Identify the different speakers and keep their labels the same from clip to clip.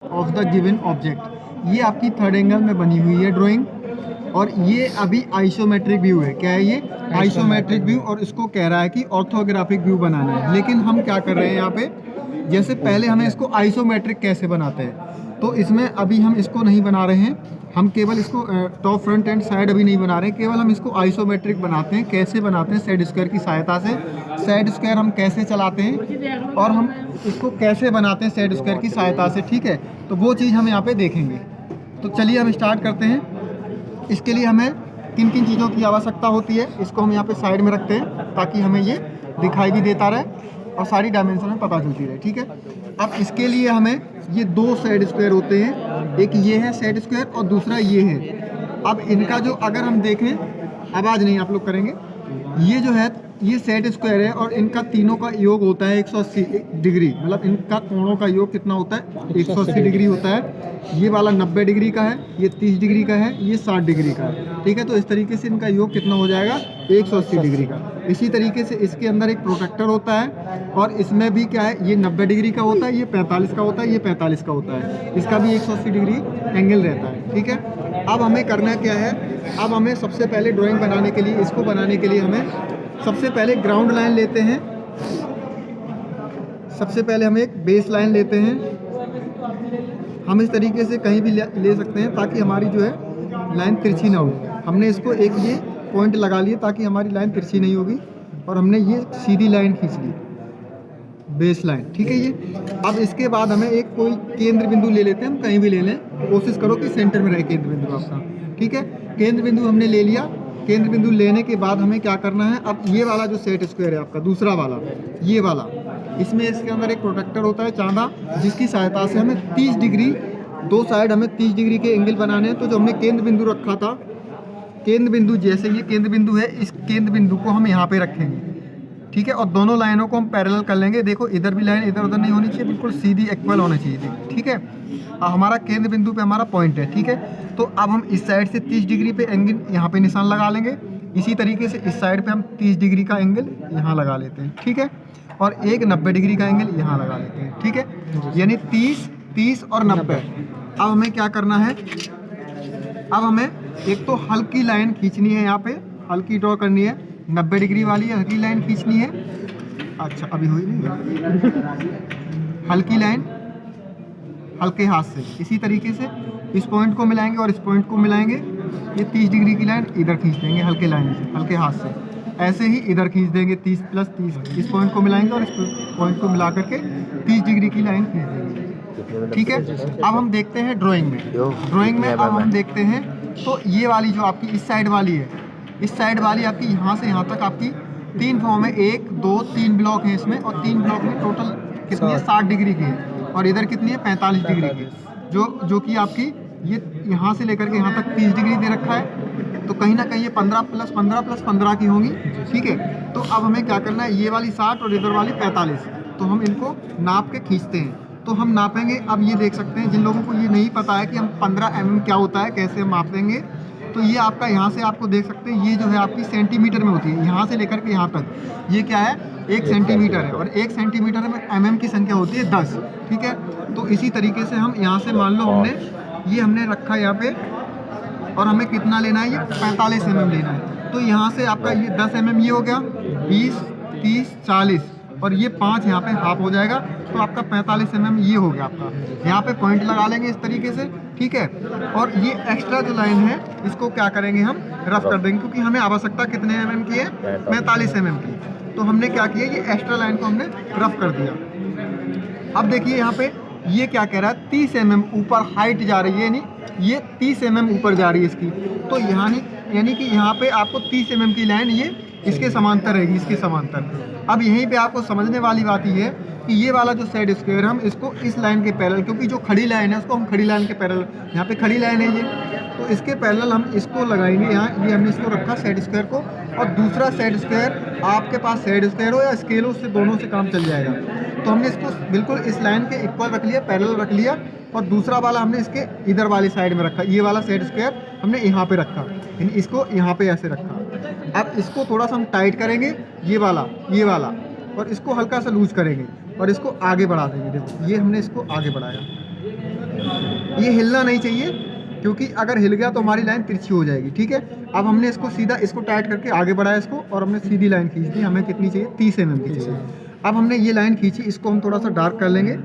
Speaker 1: Of the given object. ये आपकी third angle में बनी हुई है ड्राइंग, और ये अभी आइसोमेट्रिक व्यू है। क्या है ये? Isometric view. और इसको कह रहा है कि ऑर्थोग्राफिक व्यू बनाना है। लेकिन हम क्या कर रहे हैं यहाँ पे, जैसे पहले हमें इसको आइसोमेट्रिक कैसे बनाते हैं, तो इसमें अभी हम इसको नहीं बना रहे हैं। हम केवल इसको टॉप फ्रंट एंड साइड अभी नहीं बना रहे हैं, केवल हम इसको आइसोमेट्रिक बनाते हैं। कैसे बनाते हैं? सेट स्क्वायर की सहायता से। सेट स्क्वायर हम कैसे चलाते हैं और हम इसको कैसे बनाते हैं सेट स्क्वायर की सहायता से, ठीक है? तो वो चीज़ हम यहाँ पे देखेंगे। तो चलिए हम स्टार्ट करते हैं। इसके लिए हमें किन किन चीज़ों की आवश्यकता होती है, इसको हम यहाँ पे साइड में रखते हैं ताकि हमें ये दिखाई भी देता रहे और सारी डायमेंशन में पता चलती रहे, ठीक है? अब इसके लिए हमें ये दो सेट स्क्वायर होते हैं, एक ये है सेट स्क्वायर और दूसरा ये है। अब इनका जो अगर हम देखें, आवाज़ नहीं आप लोग करेंगे, ये जो है ये सेट स्क्वायर है और इनका तीनों का योग होता है 180 डिग्री। मतलब इनका कोणों का योग कितना होता है? 180 डिग्री होता है। ये वाला 90 डिग्री का है, ये 30 डिग्री का है, ये 60 डिग्री का है, ठीक है? तो इस तरीके से इनका योग कितना हो जाएगा? 180 डिग्री का। इसी तरीके से इसके अंदर एक प्रोटेक्टर होता है और इसमें भी क्या है, ये 90 डिग्री का होता है, ये 45 का होता है, ये 45 का होता है। इसका भी 180 डिग्री एंगल रहता है, ठीक है? अब हमें करना क्या है, अब हमें सबसे पहले ड्राइंग बनाने के लिए, इसको बनाने के लिए हमें सबसे पहले ग्राउंड लाइन लेते हैं। सबसे पहले हम एक बेस लाइन लेते हैं। हम इस तरीके से कहीं भी ले सकते हैं ताकि हमारी जो है लाइन तिरछी ना हो। हमने इसको एक ये पॉइंट लगा लिए ताकि हमारी लाइन तिरछी नहीं होगी, और हमने ये सीधी लाइन खींच ली, बेस लाइन, ठीक है ये। अब इसके बाद हमें एक कोई केंद्र बिंदु ले लेते हैं, हम कहीं भी ले लें, कोशिश करो कि सेंटर में रहे केंद्र बिंदु आपका, ठीक है? केंद्र बिंदु हमने ले लिया। केंद्र बिंदु लेने के बाद हमें क्या करना है, अब ये वाला जो सेट स्क्वायर है आपका, दूसरा वाला, ये वाला, इसमें इसके अंदर एक प्रोटेक्टर होता है चांदा, जिसकी सहायता से हमें 30 डिग्री, दो साइड हमें 30 डिग्री के एंगल बनाने हैं। तो जो हमने केंद्र बिंदु रखा था, केंद्र बिंदु जैसे ये केंद्र बिंदु है, इस केंद्र बिंदु को हम यहाँ पे रखेंगे, ठीक है? और दोनों लाइनों को हम पैरेलल कर लेंगे। देखो इधर भी लाइन इधर उधर नहीं होनी चाहिए, बिल्कुल सीधी इक्वल होनी चाहिए, ठीक है? हमारा केंद्र बिंदु पे हमारा पॉइंट है, ठीक है? तो अब हम इस साइड से 30 डिग्री पे एंगल यहाँ पे निशान लगा लेंगे। इसी तरीके से इस साइड पे हम 30 डिग्री का एंगल यहाँ लगा लेते हैं, ठीक है? और एक 90 डिग्री का एंगल यहाँ लगा लेते हैं, ठीक है? यानी 30, 30 और 90। अब हमें क्या करना है, अब हमें एक तो हल्की लाइन खींचनी है, यहाँ पे हल्की ड्रॉ करनी है, 90 डिग्री वाली हल्की लाइन खींचनी है। अच्छा अभी हुई नहीं, हल्की लाइन हल्के हाथ से इसी तरीके से इस पॉइंट को मिलाएंगे और इस पॉइंट को मिलाएंगे। ये 30 डिग्री की लाइन इधर खींच देंगे हल्के लाइन से, हल्के हाथ से। ऐसे ही इधर खींच देंगे 30 + 30, इस पॉइंट को मिलाएंगे और इस पॉइंट को मिला करके 30 डिग्री की लाइन खींच देंगे, ठीक है? अब हम देखते हैं ड्राइंग में अब हम देखते हैं, तो ये वाली जो आपकी इस साइड वाली है, इस साइड वाली आपकी यहाँ से यहाँ तक आपकी 3 फॉर्म है, 1 2 3 ब्लॉक है इसमें, और 3 ब्लॉक में टोटल कितनी है, 60 डिग्री की है, और इधर कितनी है, 45 डिग्री की, जो कि आपकी ये यहाँ से लेकर के यहाँ तक 30 डिग्री दे रखा है। तो कहीं ना कहीं ये 15 + 15 + 15 की होंगी, ठीक है? तो अब हमें क्या करना है, ये वाली 60 और इधर वाली 45, तो हम इनको नाप के खींचते हैं। तो हम नापेंगे। अब ये देख सकते हैं, जिन लोगों को ये नहीं पता है कि हम 15 mm क्या होता है, कैसे हम मापेंगे, तो ये आपका यहाँ से आपको देख सकते हैं, ये जो है आपकी सेंटीमीटर में होती है, यहाँ से लेकर के यहाँ तक ये क्या है, 1 सेंटीमीटर है, और 1 सेंटीमीटर में mm की संख्या होती है 10, ठीक है? तो इसी तरीके से हम यहाँ से मान लो हमने रखा यहाँ पे, और हमें कितना लेना है, ये 45 mm लेना है। तो यहाँ से आपका ये 10 mm ये हो गया, 20 30 40, और ये 5 यहाँ पे हाफ हो जाएगा, तो आपका 45 mm ये हो गया आपका। यहाँ पे पॉइंट लगा लेंगे इस तरीके से, ठीक है? और ये एक्स्ट्रा जो लाइन है इसको क्या करेंगे, हम रफ कर देंगे, क्योंकि हमें आवश्यकता कितने mm की है, 45 mm की। तो हमने क्या किया, ये एक्स्ट्रा लाइन को हमने रफ कर दिया। अब देखिए यहाँ पे ये क्या कह रहा है, 30 mm ऊपर हाइट जा रही है, नहीं ये 30 mm ऊपर जा रही है इसकी। तो यहाँ यानी कि यहाँ पे आपको 30 mm की लाइन ये इसके समांतर रहेगी, इसके समांतर। अब यहीं पे आपको समझने वाली बात ये है कि ये वाला जो सेट स्क्वायर हम इसको इस लाइन के पैरेलल, क्योंकि जो खड़ी लाइन है उसको हम खड़ी लाइन के पैरेलल, यहाँ पे खड़ी लाइन है ये, तो इसके पैरेलल हम इसको लगाएंगे यहाँ। ये हमने इसको रखा सेट स्क्वायर को, और दूसरा सेट स्क्वायर, आपके पास सेट स्क्वायर हो या स्केल हो, उससे दोनों से काम चल जाएगा। तो हमने इसको बिल्कुल इस लाइन के इक्वल रख लिया, पैरेलल रख लिया, और दूसरा वाला हमने इसके इधर वाली साइड में रखा। ये वाला सेट स्क्वायर हमने यहाँ पे रखा, इसको यहाँ पे ऐसे रखा। अब इसको थोड़ा सा हम टाइट करेंगे, ये वाला, और इसको हल्का सा लूज करेंगे, और इसको आगे बढ़ा देंगे। देखो ये हमने इसको आगे बढ़ाया, ये हिलना नहीं चाहिए, क्योंकि अगर हिल गया तो हमारी लाइन तिरछी हो जाएगी। ठीक है, अब हमने इसको सीधा इसको टाइट करके आगे बढ़ाया इसको, और हमने सीधी लाइन खींच दी। हमें कितनी चाहिए? 30 mm की चाहिए। अब हमने ये लाइन खींची, इसको हम थोड़ा सा डार्क कर लेंगे।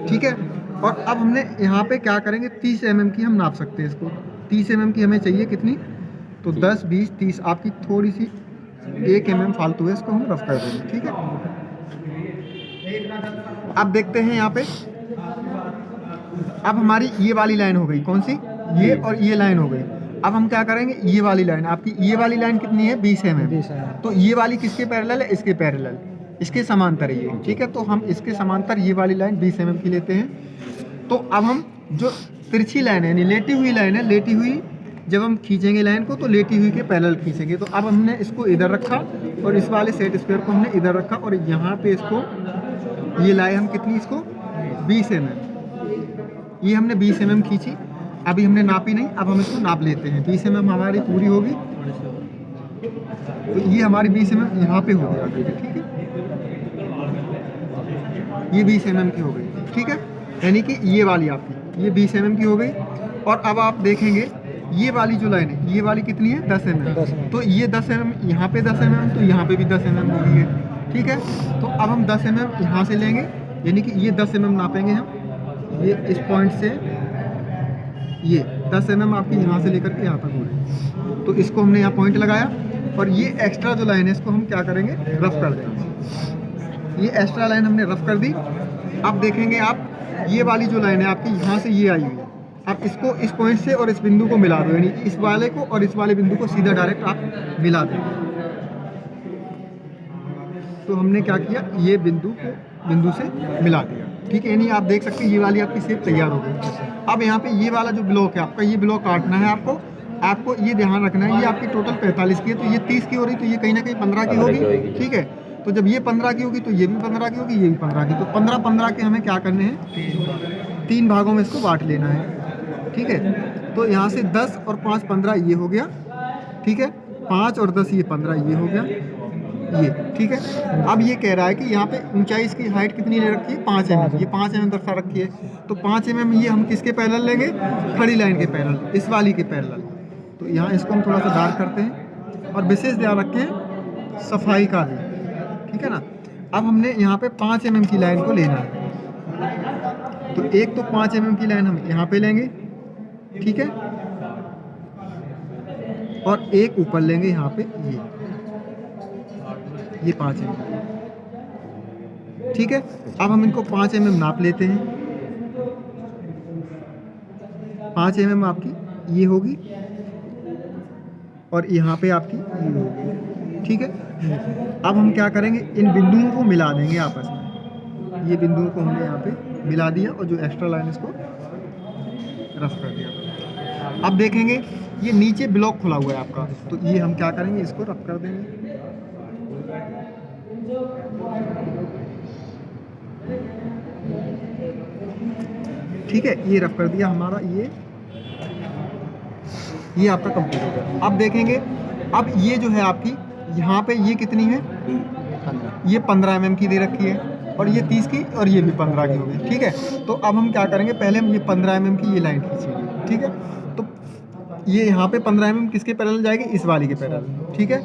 Speaker 1: ठीक है, और अब हमने यहाँ पे क्या करेंगे, 30 mm की हम नाप सकते हैं इसको। 30 mm की हमें चाहिए कितनी? तो 10, 20, 30, आपकी थोड़ी सी 1 mm फालतू है, इसको हम रफ कर देंगे। ठीक है, अब देखते हैं यहाँ पे, अब हमारी ये वाली लाइन हो गई, कौन सी? ये और ये लाइन हो गई। अब हम क्या करेंगे, ये वाली लाइन, आपकी ये वाली लाइन कितनी है? 20 mm। तो ये वाली किसके पैरेलल है? इसके पैरेलल, इसके समांतर है ये। ठीक है, तो हम इसके समांतर ये वाली लाइन 20 mm की लेते हैं। तो अब हम जो तिरछी लाइन है, यानी लेटी हुई लाइन है, लेटी हुई जब हम खींचेंगे लाइन को तो लेटी हुई के पैरेलल खींचेंगे। तो अब हमने इसको इधर रखा और इस वाले सेट स्क्वायर को हमने इधर रखा, और यहाँ पे इसको ये लाए हम कितनी, इसको 20 mm। ये हमने 20 mm खींची, अभी हमने नापी नहीं, अब हम इसको नाप लेते हैं। 20 mm हमारी पूरी होगी, तो ये हमारी 20 mm यहाँ पे हो गया। ठीक है, ये 20 mm की हो गई। ठीक है, यानी कि ये वाली आपकी ये 20 mm की हो गई। और अब आप देखेंगे ये वाली जो लाइन है, ये वाली कितनी है? 10 mm। तो ये 10 mm यहाँ पे 10 mm, तो यहाँ पे भी 10 mm हो गई है। ठीक है, तो अब हम 10 mm यहाँ से लेंगे, यानी कि ये 10 mm नापेंगे हम, ये इस पॉइंट से ये 10 mm आपकी यहाँ से लेकर के यहाँ तक हो रही। तो इसको हमने यहाँ पॉइंट लगाया, और ये एक्स्ट्रा जो लाइन है इसको हम क्या करेंगे? रफ कर देंगे। ये एक्स्ट्रा लाइन हमने रफ कर दी। अब देखेंगे आप, ये वाली जो लाइन है आपकी यहाँ से ये आई हुई है, आप इसको इस पॉइंट से और इस बिंदु को मिला दो, यानी इस वाले को और इस वाले बिंदु को सीधा डायरेक्ट आप मिला दो। तो हमने क्या किया, ये बिंदु को बिंदु से मिला दिया। ठीक है, यानी आप देख सकते हैं ये वाली आपकी शेप तैयार हो गई। अब यहाँ पे ये वाला जो ब्लॉक है आपका, ये ब्लॉक काटना है आपको ये ध्यान रखना है, ये आपकी टोटल 45 की है, तो ये 30 की हो रही, तो ये कहीं ना कहीं 15 की होगी। ठीक है, तो जब ये 15 की होगी तो ये भी 15 की होगी, ये भी 15 की। तो 15-15 के हमें क्या करने हैं? 3 भागों में इसको बांट लेना है। ठीक है, तो यहाँ से 10 और 5 15 ये हो गया। ठीक है, 5 और 10 ये 15 ये हो गया ये। ठीक है, अब ये कह रहा है कि यहाँ पे ऊंचाई इसकी हाइट कितनी ले रखी है? 5 mm। ये 5 mm दर्शा रखी है, तो 5 mm ये हम किसके पैरेलल लेंगे? खड़ी लाइन के पैरेलल, इस वाली के पैरेलल। तो यहाँ इसको हम थोड़ा सा डार्क करते हैं, और विशेष ध्यान रखें सफाई का भी। ठीक है ना, अब हमने यहाँ पे 5 mm की लाइन को लेना है, तो एक तो 5 mm की लाइन हम यहाँ पे लेंगे। ठीक है, और एक ऊपर लेंगे यहाँ पे ये 5 mm। ठीक है, अब हम इनको 5 mm नाप लेते हैं। 5 mm आपकी ये होगी, और यहाँ पे आपकी ये होगी। ठीक है, अब हम क्या करेंगे, इन बिंदुओं को मिला देंगे आपस में। ये बिंदुओं को हमने यहाँ पे मिला दिया, और जो एक्स्ट्रा लाइन इसको रफ कर दिया। अब देखेंगे ये नीचे ब्लॉक खुला हुआ है आपका, तो ये हम क्या करेंगे, इसको रफ कर देंगे। ठीक है, ये रफ कर दिया हमारा, ये आपका कंप्लीट हो गया। अब देखेंगे, अब ये जो है आपकी यहाँ पे ये कितनी है? ये 15 mm की दे रखी है, और ये 30 की, और ये भी 15 की होगी। ठीक है, तो अब हम क्या करेंगे, पहले हम ये 15 mm की ये लाइन खींचेंगे। ठीक है, तो ये यहाँ पे 15 mm किसके पैरेलल जाएगी? इस वाली के पैरेलल। ठीक है,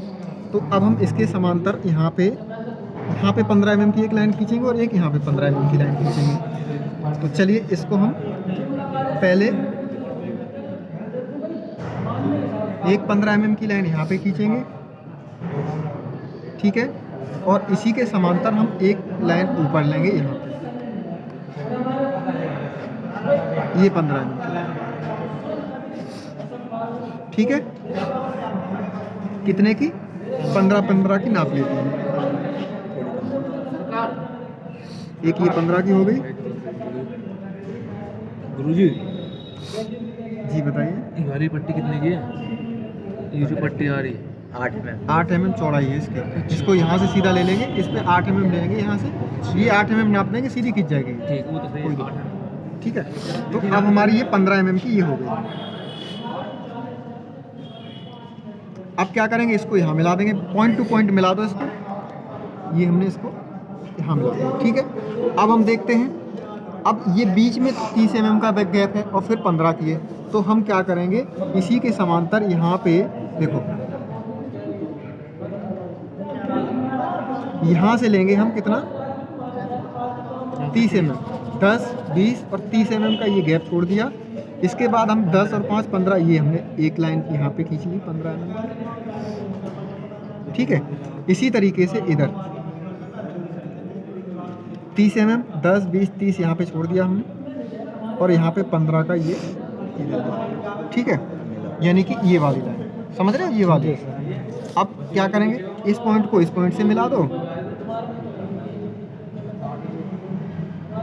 Speaker 1: तो अब हम इसके समांतर यहाँ पे 15 mm की एक लाइन खींचेंगे, और एक यहाँ पे 15 mm की लाइन खींचेंगे। तो चलिए इसको हम पहले एक 15 mm की लाइन यहाँ पे खींचेंगे। ठीक है, और इसी के समांतर हम एक लाइन ऊपर लेंगे यहाँ पे, ये 15 mm की लाइन। ठीक है, कितने की? 15-15 की नाप लेते हैं। एक ये 15 की हो गई।
Speaker 2: गुरुजी
Speaker 1: जी बताइए।
Speaker 2: हरी पट्टी कितने की है? ये जो पट्टी आ रही है
Speaker 1: 8 mm चौड़ाई है इसकी। इसको यहाँ से सीधा ले लेंगे, इस पे 8 mm ले लेंगे यहाँ से, ये 8 mm नाप देंगे, सीधी खींच जाएगी।
Speaker 2: ठीक, वो तो सही है।
Speaker 1: ठीक है, तो अब हमारी ये 15 mm की ये हो गई। अब क्या करेंगे, इसको यहाँ मिला देंगे, पॉइंट टू पॉइंट मिला दो इसको। ये हमने इसको यहाँ मिला दिया, ठीक है। अब हम देखते हैं, अब ये बीच में 30 mm का गैप है और फिर 15 की है, तो हम क्या करेंगे, इसी के समांतर यहाँ पे देखो, यहाँ से लेंगे हम कितना, 30 mm, 10, 20 और 30 mm का ये गैप छोड़ दिया। इसके बाद हम 10 और 5 15, ये हमने एक लाइन यहाँ पे खींच ली 15 mm की, ठीक है। इसी तरीके से इधर 30 mm, 10, 20, 30 यहाँ पे छोड़ दिया हमने और यहाँ पे 15 का ये इधर, ठीक है। यानी कि ये वाली लाइन, समझ रहे हो, ये वाली। अब क्या करेंगे, इस पॉइंट को इस पॉइंट से मिला दो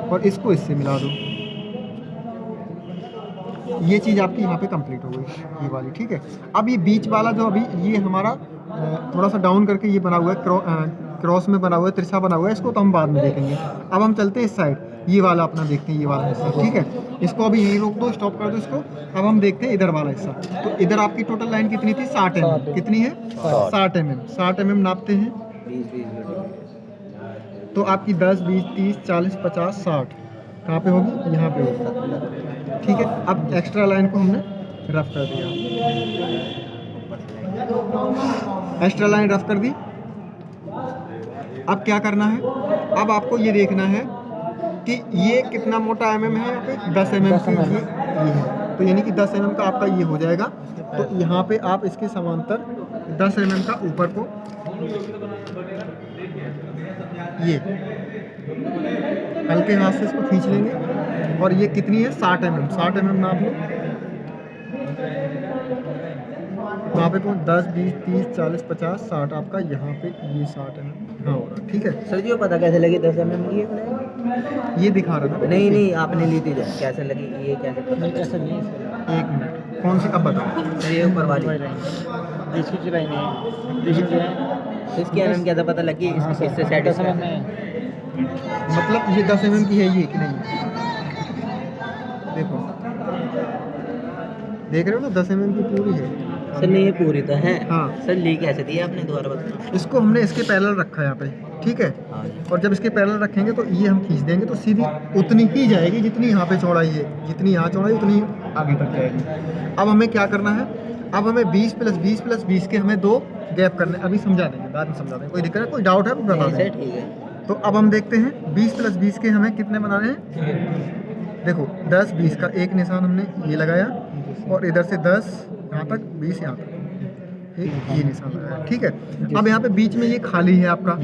Speaker 1: और इसको इससे मिला दो, ये चीज़ आपकी यहाँ पे कंप्लीट हो गई, ये वाली, ठीक है। अब ये बीच वाला जो अभी ये हमारा थोड़ा सा डाउन करके ये बना हुआ है, क्रॉस में बना हुआ है, तिरछा बना हुआ है, इसको तो हम बाद में देखेंगे। अब हम चलते हैं इस साइड, ये वाला अपना देखते हैं, ये वाला हिस्सा, ठीक है। इसको अभी यहीं रोक दो, स्टॉप कर दो इसको। अब हम देखते हैं इधर वाला हिस्सा, तो इधर आपकी टोटल लाइन कितनी थी, 60 mm, कितनी है, 60 mm, 60 mm नापते हैं, तो आपकी 10, 20, 30, 40, 50, 60 कहाँ पे होगी, यहाँ पे होगी, ठीक है। अब एक्स्ट्रा लाइन को हमने रफ कर दिया, एक्स्ट्रा लाइन रफ कर दी। अब क्या करना है, अब आपको ये देखना है कि ये कितना मोटा mm है, यहाँ पे 10 mm की ये है, तो यानी कि 10 mm का आपका ये हो जाएगा। तो यहाँ पे आप इसके समांतर 10 mm का ऊपर को ये हल्के हाथ से इसको खींच लेंगे और ये कितनी है, 60 mm, 60 mm नाप लो, वहाँ पे 10, 20, 30, 40, 50, 60 आपका यहाँ पे ये 60 mm हाँ हो रहा, ठीक है।
Speaker 3: सर जी वो पता कैसे लगी 10 mm की है?
Speaker 1: ये दिखा रहा था
Speaker 3: नहीं नहीं, आपने ली थी जब, कैसे लगी ये, कैसे पता?
Speaker 2: कैसे नहीं,
Speaker 1: एक मिनट, कौन सी, अब बताओ।
Speaker 3: सर ये ऊपर वाली इसकी mm कैसे पता लगी, इससे सेटिस्फाई?
Speaker 1: मतलब ये 10 mm की है ये कि नहीं, देखो, देख रहे हो ना, 10 mm की पूरी है।
Speaker 3: सर नहीं ये पूरी तो है।
Speaker 1: हाँ।
Speaker 3: सर ली कैसे थी आपने, दोबारा बताना।
Speaker 1: इसको हमने इसके पैरेलल रखा है यहाँ पे, ठीक है।
Speaker 3: हाँ जी।
Speaker 1: और जब इसके पैरेलल रखेंगे तो ये हम खींच देंगे तो सीधी उतनी ही जाएगी जितनी यहाँ पे चौड़ाई है, जितनी यहाँ चौड़ाई उतनी आगे तक जाएगी। अब हमें क्या करना है, अब हमें 20 + 20 + 20 के हमें 2 गैप करने, अभी समझा देंगे, बाद में समझा देंगे, कोई दिक्कत है, कोई डाउट है तो बता
Speaker 3: नहीं
Speaker 1: दें।
Speaker 3: सर ठीक है।
Speaker 1: तो अब हम देखते हैं 20 + 20 के हमें कितने बनाने हैं, देखो 10, 20 का एक निशान हमने ये लगाया और इधर से 10 यहाँ तक, 20 यहाँ तक, एक ये निशान लगाया, ठीक है। अब यहाँ पे बीच में ये खाली है आपका,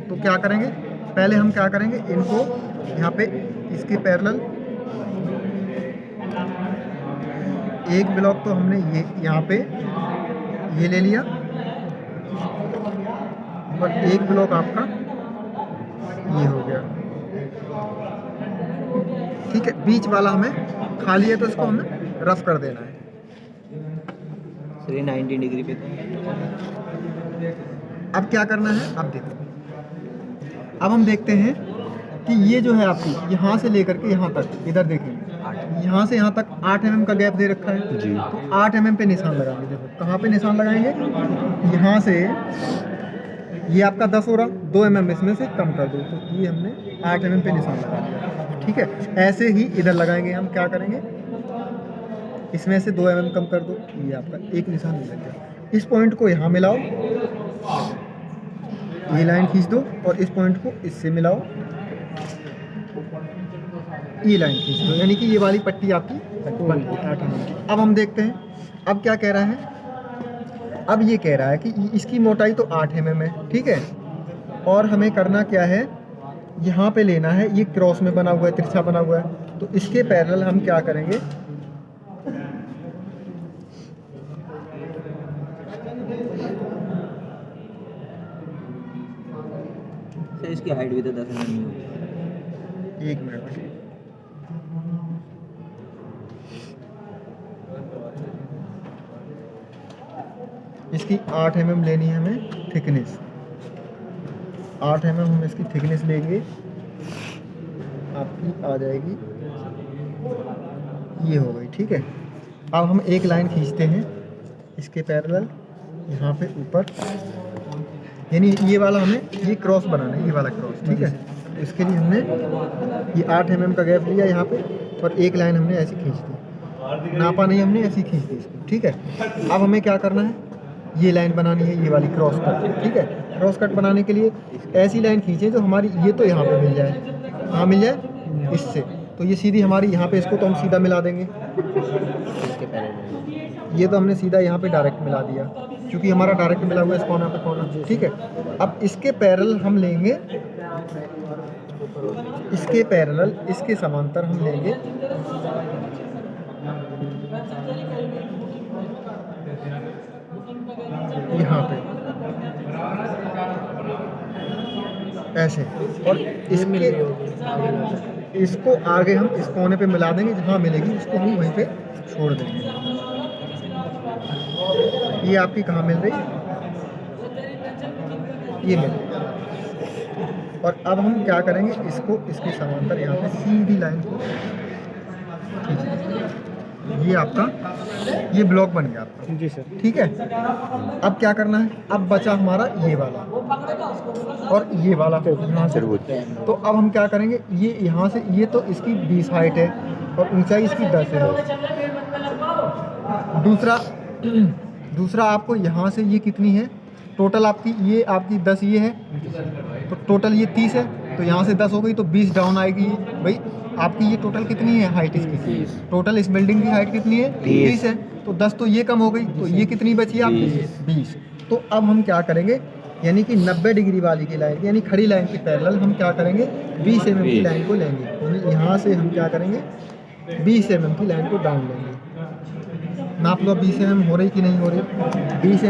Speaker 1: तो क्या करेंगे, पहले हम क्या करेंगे, इनको यहाँ पे इसके पैरेलल एक ब्लॉक तो हमने ये यहाँ पे ये ले लिया और एक ब्लॉक आपका ये हो गया, ठीक है। बीच वाला हमें खाली है तो इसको हमें रफ कर देना है।
Speaker 3: 90 डिग्री पे।
Speaker 1: अब क्या करना है, अब देखो, अब हम देखते हैं कि ये जो है आपकी यहाँ से लेकर के यहाँ तक, इधर देखेंगे, यहाँ से यहाँ तक 8 mm का गैप दे रखा है जी। तो 8 mm पे निशान लगाएंगे, देखो कहाँ पे निशान लगाएंगे, यहाँ से ये आपका 10 हो रहा, 2 mm इसमें से कम कर दो, तो ये हमने 8 mm पे निशान लगा दिया, ठीक है। ऐसे ही इधर लगाएंगे, हम क्या करेंगे, इसमें से 2 mm कम कर दो, ये आपका एक निशान लग गया। इस पॉइंट को यहाँ मिलाओ, ये लाइन खींच दो और इस पॉइंट को इससे मिलाओ, ये लाइन खींच दो, यानी कि ये वाली पट्टी आपकी बन गई 8 mm की। अब हम देखते हैं, अब क्या कह रहा है, अब ये कह रहा है कि इसकी मोटाई तो 8 mm है, ठीक है। और हमें करना क्या है, यहाँ पे लेना है, ये क्रॉस में बना हुआ है, तिरछा बना हुआ है, तो इसके पैरेलल हम क्या करेंगे,
Speaker 3: सर इसकी हाइट भी तो 10 mm है।
Speaker 1: एक मिनट, इसकी 8 mm लेनी है हमें थिकनेस, 8 mm हम इसकी थिकनेस लेंगे, आपकी आ जाएगी, ये हो गई, ठीक है। अब हम एक लाइन खींचते हैं इसके पैरेलल यहाँ पे ऊपर, यानी ये वाला हमें ये क्रॉस बनाना है, ये वाला क्रॉस, ठीक है। इसके लिए हमने ये 8 mm का गैप लिया यहाँ पे और एक लाइन हमने ऐसी खींच दी, नापा नहीं हमने, ऐसी खींच दी इसको, ठीक है। अब हमें क्या करना है, ये लाइन बनानी है, ये वाली क्रॉस कट, ठीक है। क्रॉस कट बनाने के लिए ऐसी लाइन खींचे जो हमारी ये तो यहाँ पे मिल जाए, कहाँ मिल जाए, इससे, तो ये सीधी हमारी यहाँ पे, इसको तो हम सीधा मिला देंगे, ये तो हमने सीधा यहाँ पे डायरेक्ट मिला दिया क्योंकि हमारा डायरेक्ट मिला हुआ है इस कोना पे कोना, ठीक है। अब इसके पैरेलल हम लेंगे, इसके पैरेलल, इसके समांतर हम लेंगे यहाँ पे ऐसे, और इसको आगे हम इस कोने पे मिला देंगे, जहाँ मिलेगी उसको हम वहीं पे छोड़ देंगे। ये आपकी कहाँ मिल रही है, ये मिल रही है। और अब हम क्या करेंगे, इसको इसके समांतर यहाँ पे सीधी लाइन को खींचेंगे। ये आपका ये ब्लॉक बन गया आपका, जी सर, ठीक है। अब क्या करना है, अब बचा हमारा ये वाला और ये वाला यहाँ से, तो अब हम क्या करेंगे, ये यहाँ से, ये तो इसकी 20 हाइट है और ऊंचाई इसकी 10 है। दूसरा आपको यहाँ से ये कितनी है टोटल आपकी, ये आपकी 10 ये है, तो टोटल ये 30 है, तो यहाँ से 10 हो गई तो 20 डाउन आएगी भाई। आपकी ये टोटल कितनी है हाइट इसकी, टोटल इस बिल्डिंग की हाइट कितनी है 30 है, तो 10 तो ये कम हो गई, तो ये कितनी बची आपकी 20। तो अब हम क्या करेंगे, यानी कि 90 डिग्री वाली की लाइन, यानी खड़ी लाइन के पैरेलल हम क्या करेंगे, 20 mm की लाइन को लेंगे, यानी यहाँ से हम क्या करेंगे 20 mm की लाइन को डाउन लेंगे। नाप लो 20 mm हो रही कि नहीं हो रही, 20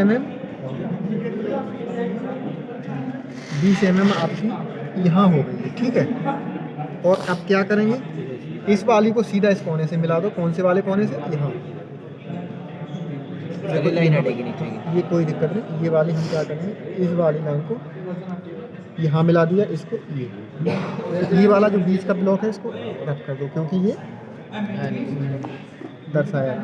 Speaker 1: mm आपकी यहाँ हो गई है, ठीक है। और अब क्या करेंगे, इस वाली को सीधा इस कोने से मिला दो, कौन से वाले कोने से, यहाँ, ये कोई दिक्कत नहीं। ये वाली हम क्या करेंगे, इस वाली लाइन को यहाँ मिला दिया, इसको ये वाला जो बीच का ब्लॉक है इसको रख कर दो क्योंकि ये दर्शाया,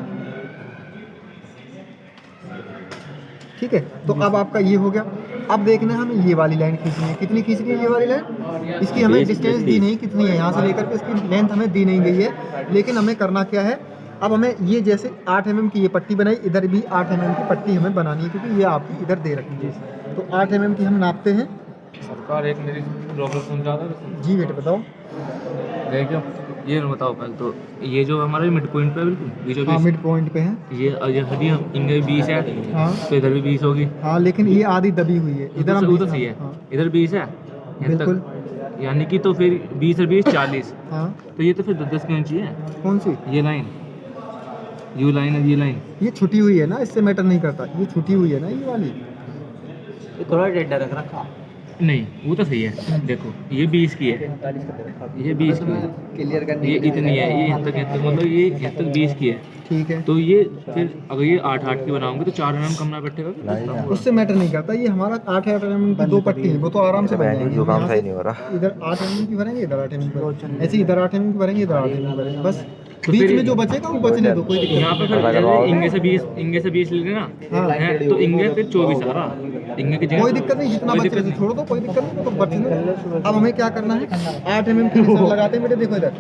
Speaker 1: ठीक है। तो अब आपका ये हो गया। अब देखना है हमें ये वाली लाइन खींचनी है, कितनी खींचनी है ये वाली लाइन, इसकी हमें डिस्टेंस दी नहीं कितनी है, यहाँ से लेकर के इसकी लेंथ हमें दी नहीं गई है, लेकिन हमें करना क्या है, अब हमें ये जैसे 8 mm की ये पट्टी बनाई, इधर भी 8 mm की पट्टी हमें बनानी है क्योंकि ये आपकी इधर दे रखी है, तो 8 mm की हम नापते हैं।
Speaker 2: सरकार एक मेरी प्रॉब्लम समझा था
Speaker 1: जी बेटा बताओ।
Speaker 2: देखो ये बताओ पहले तो, ये जो हमारे मिड पॉइंट पे बिल्कुल बीचों
Speaker 1: हाँ
Speaker 2: बीच,
Speaker 1: मिड पॉइंट पे है,
Speaker 2: ये हड्डी इनके 20 है,
Speaker 1: हाँ
Speaker 2: तो इधर भी 20 होगी,
Speaker 1: हाँ, लेकिन ये आधी दबी हुई है, इधर हम
Speaker 2: वो तो सही है,
Speaker 1: हाँ,
Speaker 2: इधर 20 है
Speaker 1: बिल्कुल,
Speaker 2: यानी कि तो फिर 20 और 20 40,
Speaker 1: हाँ।
Speaker 2: तो ये तो फिर 10 की इंची है।
Speaker 1: कौन सी,
Speaker 2: ये लाइन, यू लाइन है, ये लाइन
Speaker 1: ये छुटी हुई है ना, इससे मैटर नहीं करता, ये छुटी हुई है ना ये वाली,
Speaker 3: ये थोड़ा टेढ़ा रख रखा
Speaker 2: नहीं, वो तो सही है। देखो ये 20 की है, ये 20 की है,
Speaker 3: क्लियर करने
Speaker 2: ये इतनी है, ये यहाँ तक मतलब ये यहाँ तक 20 की है,
Speaker 1: ठीक है।
Speaker 2: तो ये फिर अगर ये 8 की बनाऊंगे तो 4 mm कम ना बैठेगा,
Speaker 1: उससे मैटर नहीं करता, ये हमारा 8 mm की 2 पट्टी है, वो तो आराम से बन जाएगी। यहाँ से इधर 8 mm की भरेंगे, इधर 8 mm की भरेंगे, ऐसे इधर 8 mm की भरेंगे, इधर 8 mm की भरेंगे, बस बीच में जो बचेगा वो बचने दो, कोई दिक्कत
Speaker 2: यहाँ पे फिर इंगे से 20 ले ना,
Speaker 1: हाँ।
Speaker 2: हैं, तो इंगे फिर 24 आ रहा, इंगे की जगह
Speaker 1: कोई दिक्कत नहीं, जितना बचे तो छोड़ दो, कोई दिक्कत नहीं, तो बचने। अब हमें क्या करना है, 8 mm की निशान लगाते हैं बेटे, देखो इधर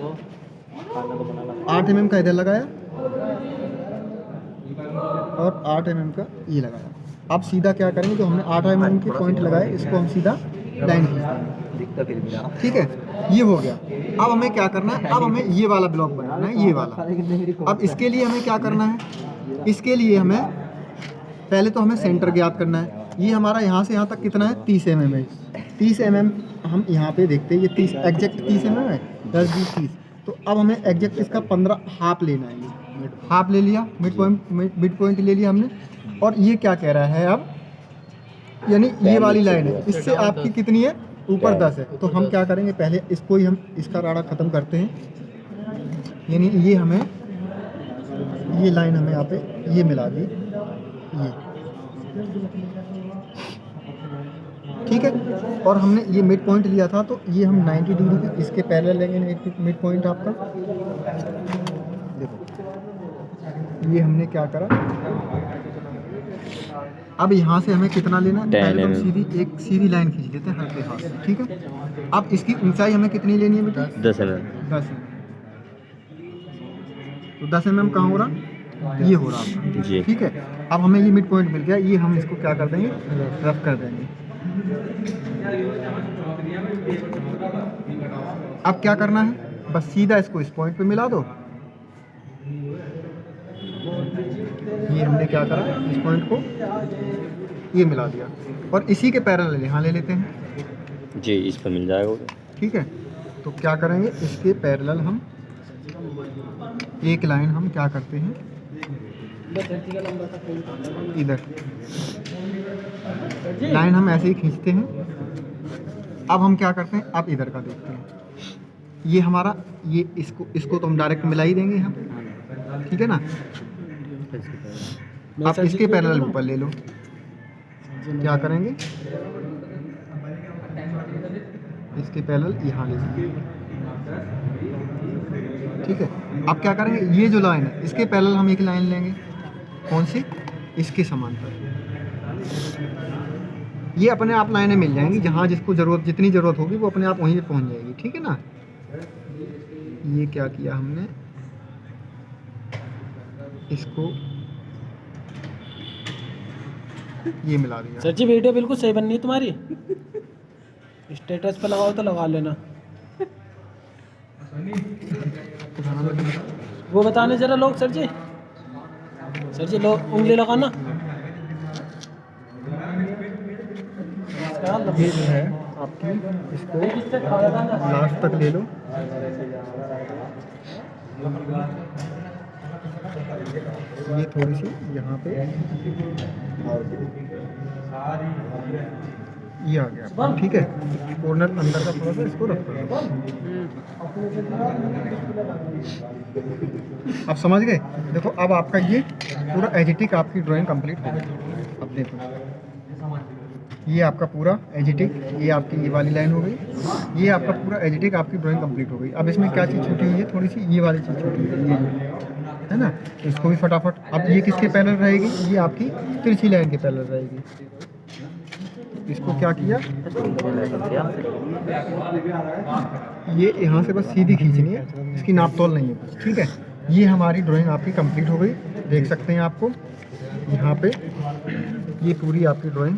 Speaker 1: 8 mm का इधर लगाया और 8 mm का ये लगाया। अब सीधा क्या करेंगे, जो हमने 8 mm के पॉइंट लगाए इसको हम सीधा लाइन खींचेंगे, ठीक है। ये हो गया। अब हमें क्या करना है, अब हमें ये वाला ब्लॉक बनाना है, ये वाला। अब इसके लिए हमें क्या करना है, इसके लिए हमें पहले तो हमें सेंटर ज्ञात करना है। ये हमारा यहाँ से यहाँ तक कितना है, 30 mm है। 30 mm हम यहाँ पे देखते हैं, ये 30 एग्जैक्ट 30 mm है, 10 20 30। तो अब हमें एग्जैक्ट इसका 15 हाफ लेना है, ये हाफ ले लिया, मिड पॉइंट ले लिया हमने। और ये क्या कह रहा है अब, यानी ये वाली लाइन है, इससे आपकी कितनी है, ऊपर 10 है। तो हम क्या करेंगे, पहले इसको ही हम इसका राड़ा ख़त्म करते हैं, यानी ये हमें ये लाइन हमें यहाँ पे ये मिला दी, ये ठीक है। और हमने ये मिड पॉइंट लिया था, तो ये हम 90 डिग्री के इसके पैरेलल लेंगे मिड पॉइंट आपका। देखो ये हमने क्या करा, अब यहाँ से हमें कितना लेना है,
Speaker 4: 10
Speaker 1: पहले तो हम
Speaker 4: mm.
Speaker 1: एक सीधी लाइन खींच लेते हैं हल्के हाथ से, ठीक है। अब इसकी ऊंचाई हमें कितनी लेनी है बेटा,
Speaker 4: 10 mm.
Speaker 1: 10 mm। तो 10 mm कहाँ हो रहा, ये हो रहा आपका,
Speaker 4: जी।
Speaker 1: ठीक है। अब हमें ये मिड पॉइंट मिल गया, ये हम इसको क्या कर देंगे, रफ कर देंगे। अब क्या करना है, बस सीधा इसको इस पॉइंट पे मिला दो। ये हमने क्या करा, इस पॉइंट को ये मिला दिया, और इसी के पैरेलल यहाँ ले लेते हैं,
Speaker 4: जी, इस पर मिल जाएगा वो।
Speaker 1: ठीक है। तो क्या करेंगे, इसके पैरेलल हम एक लाइन हम क्या करते हैं, इधर लाइन हम ऐसे ही खींचते हैं। अब हम क्या करते हैं, अब इधर का देखते हैं, ये हमारा ये इसको तो हम डायरेक्ट मिला ही देंगे यहाँ पे, ठीक है ना। आप इसके पैरेलल ऊपर ले लो, क्या करेंगे, इसके पैरेलल यहाँ ले लीजिए, ठीक है। अब क्या करेंगे, ये जो लाइन है इसके पैरेलल हम एक लाइन लेंगे, कौन सी, इसके समांतर। ये अपने आप लाइनें मिल जाएंगी, जहाँ जिसको ज़रूरत, जितनी ज़रूरत होगी वो अपने आप वहीं पे पहुँच जाएगी, ठीक है ना। ये क्या किया हमने, इसको ये मिला दिया।
Speaker 5: सर जी वीडियो बिल्कुल सही बननी है तुम्हारी, स्टेटस पे लगाओ तो लगा लेना। वो बताने जरा लोग, सर जी लोग उंगली लगाना।
Speaker 1: ये जो है आपकी, इसको लास्ट तक ले लो, ये थोड़ी सी यहाँ पे ये आ गया, ठीक है। कॉर्नर अंदर का थोड़ा सा इसको रख दो। अब समझ गए, देखो अब आपका ये पूरा एजिटिक आपकी ड्राइंग कंप्लीट हो गई। अब देखो ये आपका पूरा एजिटिक, ये आपकी ये वाली लाइन हो गई, ये आपका पूरा एजिटिक आपकी ड्राइंग कंप्लीट हो गई। अब इसमें क्या चीज़ छूटी हुई है, थोड़ी सी ये वाली चीज़ छूटी हुई है, ये है ना, तो इसको भी फटाफट। अब ये किसके पैरेलल रहेगी, ये आपकी तिरछी लाइन के पैरेलल रहेगी। इसको क्या किया, ये यहाँ से बस सीधी खींचनी है, इसकी नाप तोल नहीं है कुछ, ठीक है। ये हमारी ड्राइंग आपकी कंप्लीट हो गई, देख सकते हैं आपको यहाँ पे ये पूरी आपकी ड्राइंग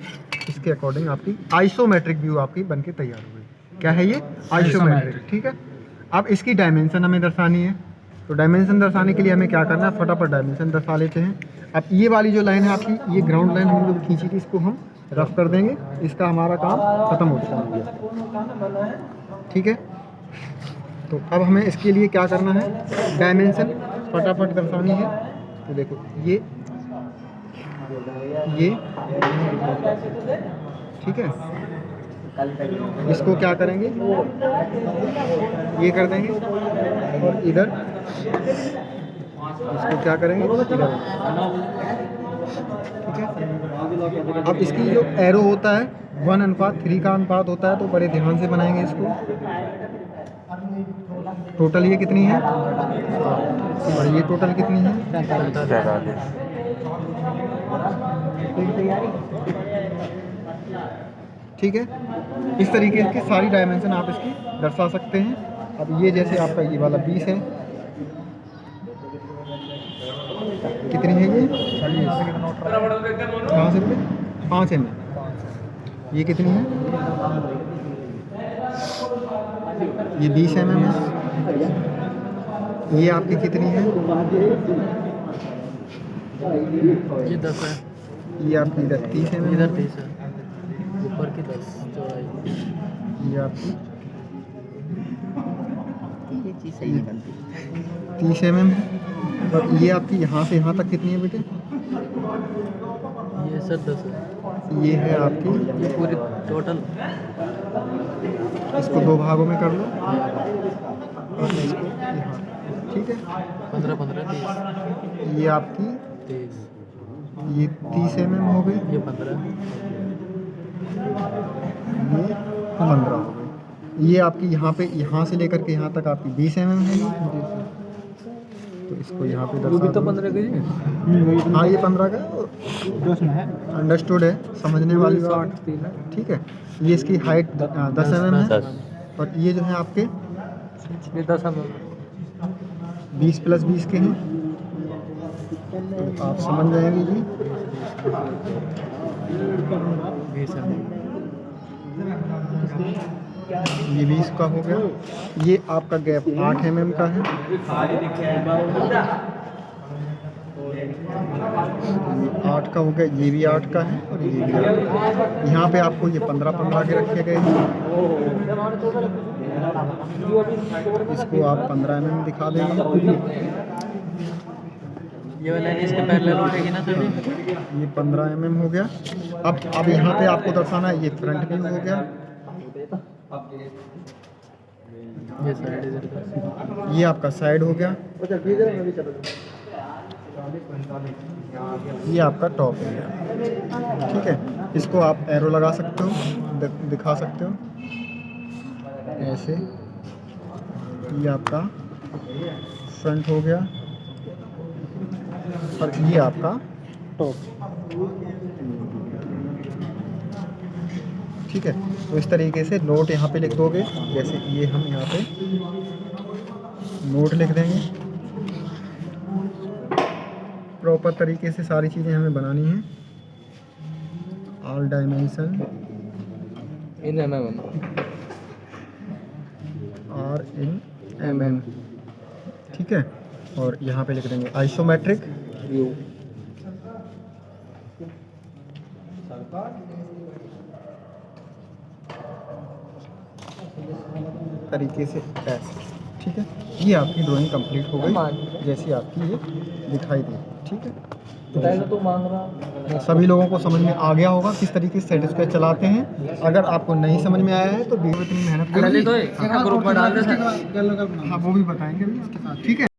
Speaker 1: इसके अकॉर्डिंग आपकी आइसोमेट्रिक व्यू आपकी बनके तैयार हो गई। क्या है ये, आइसोमेट्रिक, ठीक है। अब इसकी डायमेंशन हमें दर्शानी है, तो डायमेंशन दर्शाने के लिए हमें क्या करना है, फटाफट डायमेंशन दर्शा लेते हैं। अब ये वाली जो लाइन है आपकी, ये ग्राउंड लाइन हम लोग खींची थी, इसको हम रफ कर देंगे, इसका हमारा काम ख़त्म हो जाएगा, ठीक है। तो अब हमें इसके लिए क्या करना है, डायमेंशन फटाफट दर्शानी है। तो देखो ये ठीक है, इसको क्या करेंगे, ये कर देंगे, और इधर इसको क्या करेंगे, इधर, ठीक है। अब इसकी जो एरो होता है 1:3 का अनुपात होता है, तो बड़े ध्यान से बनाएंगे इसको। टोटल ये कितनी है, और ये टोटल कितनी है, ठीक है। इस तरीके की सारी डायमेंशन आप इसकी दर्शा सकते हैं। अब ये जैसे आपका ये वाला 20 है, कितनी है ये, कहाँ से 5 mm, ये कितनी है, ये 20 mm है, ये आपकी कितनी है,
Speaker 5: ये 10 है,
Speaker 1: ये आपकी इधर 30 mm,
Speaker 5: इधर 30 है, ऊपर की 10 चौड़ाई,
Speaker 1: ये आपकी
Speaker 3: ये चीज़ सही निकलती
Speaker 1: 30 mm है। और ये आपकी यहाँ से यहाँ तक कितनी है बेटे,
Speaker 5: ये सर 10 है,
Speaker 1: ये है आपकी,
Speaker 5: ये पूरी टोटल,
Speaker 1: इसको 2 भागों में कर लो, और इसको यहाँ, ठीक है।
Speaker 5: 15 30,
Speaker 1: ये आपकी
Speaker 5: 23,
Speaker 1: ये 30 mm हो गई,
Speaker 5: ये 15,
Speaker 1: ये 15 हो गई। ये आपकी यहाँ पे, यहाँ से लेकर के यहाँ तक आपकी 20 mm है, तो इसको यहाँ पे
Speaker 2: वो भी
Speaker 1: दर्शा
Speaker 2: तो
Speaker 1: दूँ।
Speaker 2: 15 के
Speaker 1: हाँ, ये 15 का है, अंडरस्टूड है, समझने वाली बात है।
Speaker 2: थी ना।
Speaker 1: ठीक है, ये इसकी हाइट 10 mm है, और ये जो है आपके
Speaker 2: ये 10 mm
Speaker 1: 20 + 20 के हैं, तो आप समझ जाएंगे जी।
Speaker 2: 20 mm।
Speaker 1: ये 20 का हो गया, ये आपका गैप 8 mm का है, ये 8 का हो गया, ये भी 8 का है, और ये भी 8 का है। यहाँ पे आपको ये 15 के रखे गए हैं, इसको आप 15 mm दिखा देंगे।
Speaker 2: ये वाला इसके पैरेलल उठेगी ना सर।
Speaker 1: ये 15 mm हो गया। अब यहाँ पे आपको दर्शाना है, ये फ्रंट व्यू हो गया,
Speaker 2: ये साइड इधर का।
Speaker 1: ये आपका साइड हो गया, ये आपका टॉप हो गया। ठीक है, इसको आप एरो लगा सकते हो, दिखा सकते हो ऐसे। ये आपका फ्रंट हो गया, और ये आपका टॉप। ठीक है, तो इस तरीके से नोट यहाँ पे लिख दोगे, जैसे ये हम यहाँ पे नोट लिख देंगे। प्रॉपर तरीके से सारी चीज़ें हमें बनानी हैं। All dimension
Speaker 2: in mm
Speaker 1: are in mm। ठीक है, और यहाँ पे लिख देंगे आइसोमेट्रिक
Speaker 2: व्यू।
Speaker 1: तरीके से ऐसे। ठीक है, ये आपकी ड्राइंग कंप्लीट हो गई, जैसी आपकी ये दिखाई दी। ठीक है,
Speaker 2: तो मांग रहा
Speaker 1: सभी लोगों को समझ में आ गया होगा किस तरीके से सेटिस्फाई चलाते हैं। अगर आपको नहीं समझ में आया है तो वीडियो में इतनी मेहनत करेंगे,
Speaker 2: ग्रुप में डाल दे सर।
Speaker 1: हाँ वो भी बताएंगे अभी इसके साथ। ठीक है।